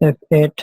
F8,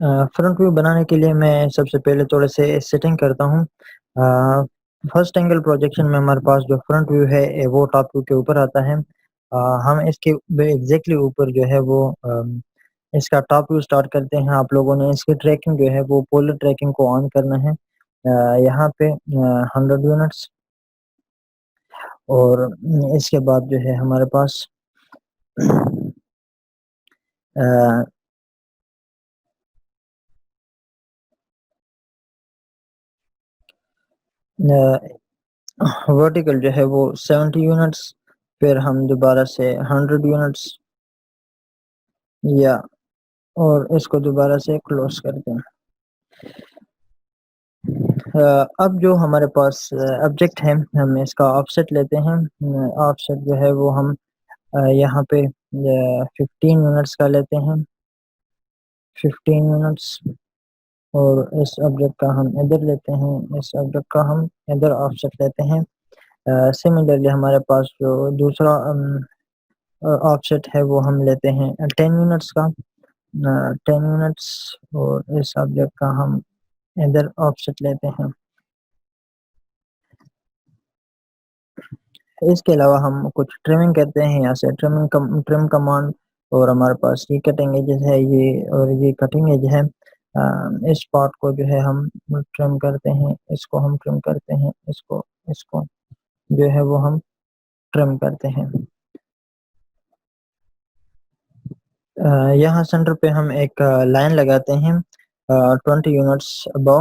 front view بنانے کے لیے میں سب سے پہلے تھوڑے سے سیٹنگ کرتا ہوں. فرسٹ اینگل پروجیکشن میں ہمارے پاس جو فرنٹ ویو ہے وہ ٹاپ ویو کے اوپر آتا ہے. ہم اس کے ایگزیکٹلی اوپر جو ہے وہ اس کا ٹاپ ویو سٹارٹ کرتے ہیں. آپ لوگوں نے اس کی ٹریکنگ جو ہے وہ پولر ٹریکنگ کو آن کرنا ہے. یہاں پہ 100 یونٹس اور اس کے بعد جو ہے ہمارے پاس ورٹیکل جو ہے وہ 70 یونٹس، پھر ہم دوبارہ سے 100 یونٹس یا اور اس کو دوبارہ سے کلوز کرتے ہیں. اب جو ہمارے پاس آبجیکٹ ہے ہم اس کا آف سیٹ لیتے ہیں. آف سیٹ جو ہے وہ ہم یہاں پہ 15 یونٹس کا لیتے ہیں. 15 یونٹس اور اس آبجیکٹ کا ہم ادھر لیتے ہیں، اس آبجیکٹ کا ہم ادھر آف سیٹ لیتے ہیں. سملرلی ہمارے پاس جو دوسرا آف سیٹ ہے وہ ہم لیتے ہیں 10 یونٹس کا. 10 یونٹس اور اس آبجیکٹ کا ہم ادھر آف سیٹ لیتے ہیں. اس کے علاوہ ہم کچھ ٹریمنگ کرتے ہیں یہاں سے ٹرم کمانڈ، اور ہمارے پاس یہ کٹنگ ایجز ہے یہ، اور یہ کٹنگ ایج ہے. اس پارٹ کو جو ہے ہم ٹرم کرتے ہیں، اس کو ہم ٹرم کرتے ہیں، اس کو جو ہے وہ ہم ٹرم کرتے ہیں. یہاں سینٹر پہ ہم ایک لائن لگاتے ہیں 20 یونٹس ابو،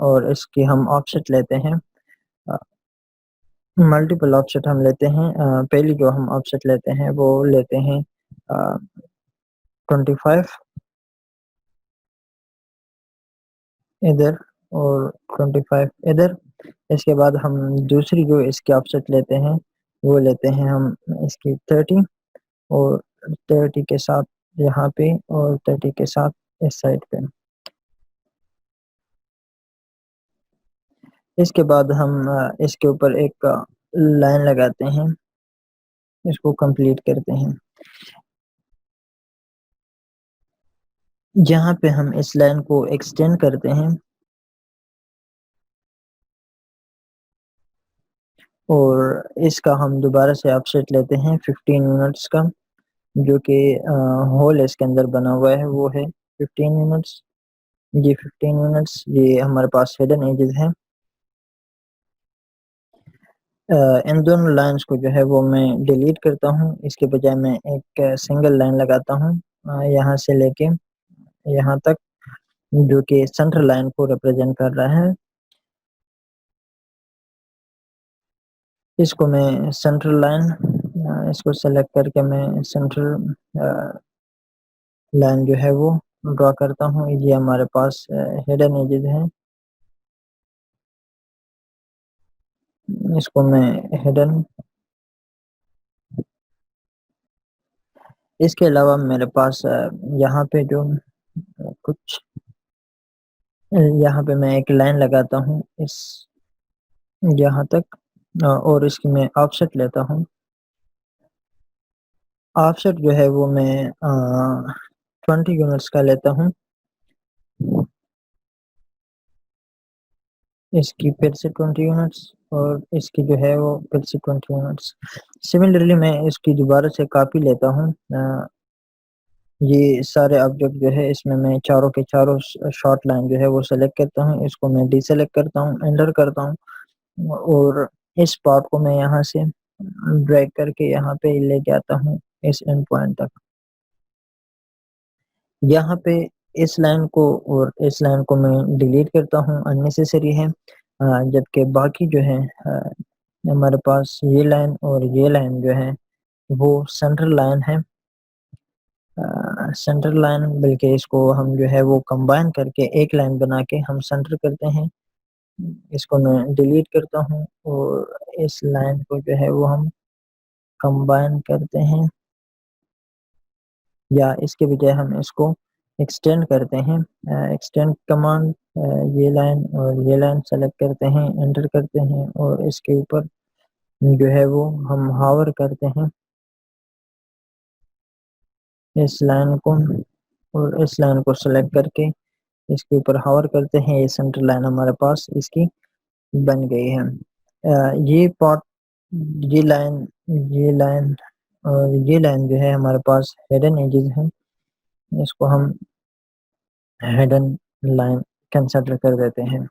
اور اس کی ہم آف سیٹ لیتے ہیں. ملٹیپل آف سیٹ ہم لیتے ہیں. پہلی جو ہم آف سیٹ لیتے ہیں وہ لیتے ہیں 25 ادھر اور 25 ادھر. اس کے بعد ہم دوسری جو اس کی آف سیٹ لیتے ہیں وہ لیتے ہیں ہم اس کی 30، اور 30 کے ساتھ یہاں پہ اور 30 کے ساتھ اس سائڈ پہ. اس کے بعد ہم اس کے اوپر ایک لائن لگاتے ہیں، اس کو کمپلیٹ کرتے ہیں. جہاں پہ ہم اس لائن کو ایکسٹینڈ کرتے ہیں اور اس کا ہم دوبارہ سے آف سیٹ لیتے ہیں 15 یونٹس کا، جو کہ ہول اس کے اندر بنا ہوا ہے وہ ہے 15 یونٹس. یہ 15 یونٹس یہ ہمارے پاس ہڈن ایجز ہیں. ان دونوں لائنز کو جو ہے وہ میں ڈیلیٹ کرتا ہوں، اس کے بجائے میں ایک سنگل لائن لگاتا ہوں یہاں سے لے کے یہاں تک، جو کہ سینٹرل لائن کو ریپرزینٹ کر رہا ہے. اس کو میں سینٹرل لائن اس کو سلیکٹ کر کے میں سینٹرل لائن جو ہے وہ ڈرا کرتا ہوں. یہ ہمارے پاس ہڈن ایجز ہیں، اس کو میں ہڈن. اس کے علاوہ میرے پاس یہاں پہ جو کچھ یہاں پہ میں ایک لائن لگاتا ہوں اس یہاں تک، اور اس کی میں آف سیٹ لیتا ہوں. آف سیٹ جو ہے وہ میں 20 یونٹس کا لیتا ہوں. اس کی پھر سے 20 یونٹس اور اس کی جو ہے وہ پھر سے 20 یونٹس. سملرلی میں اس کی دوبارہ سے کاپی لیتا ہوں. یہ سارے آبجیکٹ جو ہے اس میں چاروں کے چاروں شارٹ لائن جو ہے وہ سلیکٹ کرتا ہوں، اس کو میں ڈی سلیکٹ کرتا ہوں، انٹر کرتا ہوں، اور اس پارٹ کو میں یہاں سے ڈریگ کر کے یہاں پہ لے کے آتا ہوں اس اینڈ پوائنٹ تک. یہاں پہ اس لائن کو اور اس لائن کو میں ڈیلیٹ کرتا ہوں، اننیسیسری ہے. جبکہ باقی جو ہے ہمارے پاس یہ لائن اور یہ لائن جو ہے وہ سینٹرل لائن ہے. سینٹرل لائن بلکہ اس کو ہم جو ہے وہ کمبائن کر کے ایک لائن بنا کے ہم سینٹر کرتے ہیں. اس کو میں ڈیلیٹ کرتا ہوں اور اس لائن کو جو ہے وہ ہم کمبائن کرتے ہیں، یا اس کے بجائے ہم اس کو ایکسٹینڈ کرتے ہیں. ایکسٹینڈ کمانڈ یہ لائن اور یہ لائن سلیکٹ کرتے ہیں، انٹر کرتے ہیں، اور اس کے اوپر جو ہے وہ ہم ہاور کرتے ہیں اس لائن کو. اور اس لائن کو سلیکٹ کر کے اس کے اوپر ہاور کرتے ہیں، یہ سینٹر لائن ہمارے پاس اس کی بن گئی ہے۔ یہ پارٹ، یہ لائن، یہ لائن اور یہ لائن جو ہے ہمارے پاس ہیڈن ایجز ہیں، اس کو ہم ہیڈن لائن کنسیڈر کر دیتے ہیں۔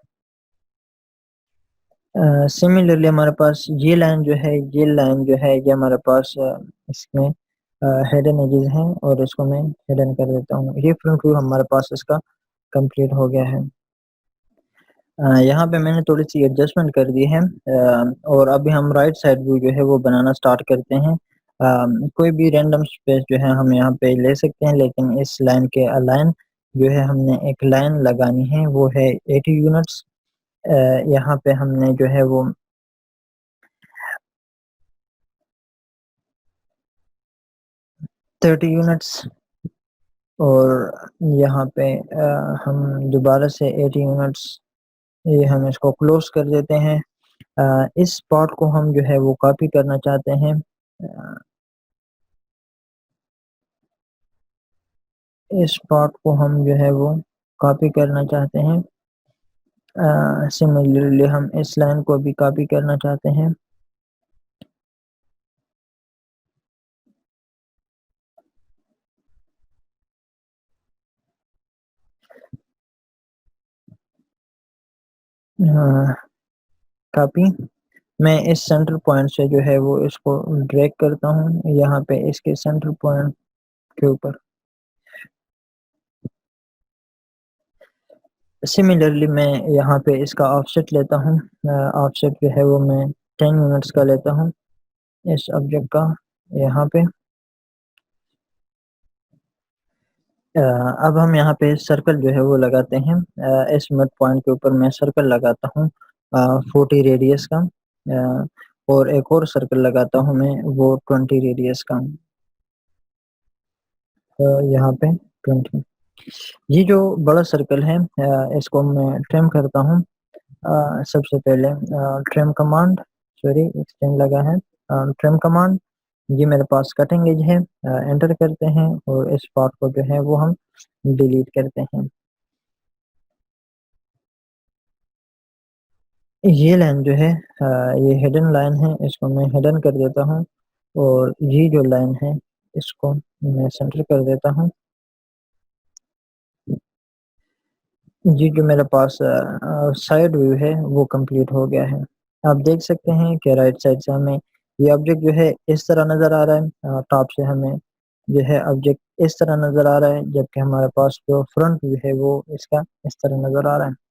سملرلی ہمارے پاس یہ لائن جو ہے، یہ لائن جو ہے یہ ہمارے پاس اس میں ہیڈن ایجز ہیں اور اس کو میں ہیڈن کر دیتا ہوں۔ یہ فرنٹ ویو ہمارے پاس اس کا کمپلیٹ ہو گیا ہے۔ یہاں پہ میں نے تھوڑی سی ایڈجسٹمنٹ کر دی ہے، اور ابھی ہم رائٹ سائڈ ویو جو ہے وہ بنانا سٹارٹ کرتے ہیں۔ کوئی بھی رینڈم سپیس جو ہے ہم یہاں پہ لے سکتے ہیں، لیکن اس لائن کے الائن جو ہے ہم نے ایک لائن لگانی ہے، وہ ہے 80 یونٹس۔ یہاں پہ ہم نے جو ہے وہ 30 یونٹس، اور یہاں پہ ہم دوبارہ سے 80 یونٹس، یہ ہم اس کو کلوز کر دیتے ہیں۔ اس پارٹ کو ہم جو ہے وہ کاپی کرنا چاہتے ہیں، اس پارٹ کو ہم جو ہے وہ کاپی کرنا چاہتے ہیں۔ سملرلی ہم اس لائن کو بھی کاپی کرنا چاہتے ہیں۔ کاپی، میں اس سینٹر پوائنٹ سے جو ہے وہ اس کو ڈریگ کرتا ہوں یہاں پہ اس کے سینٹر پوائنٹ کے اوپر۔ سملرلی میں یہاں پہ اس کا آف سیٹ لیتا ہوں، آف سیٹ جو ہے وہ میں 10 یونٹس کا لیتا ہوں اس آبجیکٹ کا۔ یہاں پہ اب ہم یہاں پہ سرکل جو ہے وہ لگاتے ہیں، اس مڈ پوائنٹ کے اوپر میں سرکل لگاتا ہوں 40 ریڈیس کا، اور ایک اور سرکل لگاتا ہوں میں وہ 20 ریڈیس کا، یہاں پہ 20۔ یہ جو بڑا سرکل ہے اس کو میں ٹرم کرتا ہوں۔ سب سے پہلے ٹرم کمانڈ، سوری ایکسٹینڈ لگا ہے، ٹرم کمانڈ، یہ میرے پاس کٹنگ ایج ہے، انٹر کرتے ہیں اور اس پارٹ کو جو ہے وہ ہم ڈیلیٹ کرتے ہیں۔ یہ لائن جو ہے یہ ہیڈن لائن ہے، اس کو میں ہیڈن کر دیتا ہوں، اور یہ جو لائن ہے اس کو میں سینٹر کر دیتا ہوں۔ جی جو میرے پاس سائڈ ویو ہے وہ کمپلیٹ ہو گیا ہے۔ آپ دیکھ سکتے ہیں کہ رائٹ سائڈ سے ہمیں یہ آبجیکٹ جو ہے اس طرح نظر آ رہا ہے، ٹاپ سے ہمیں جو ہے آبجیکٹ اس طرح نظر آ رہا ہے، جبکہ ہمارے پاس جو فرنٹ ویو ہے وہ اس کا اس طرح نظر آ رہا ہے۔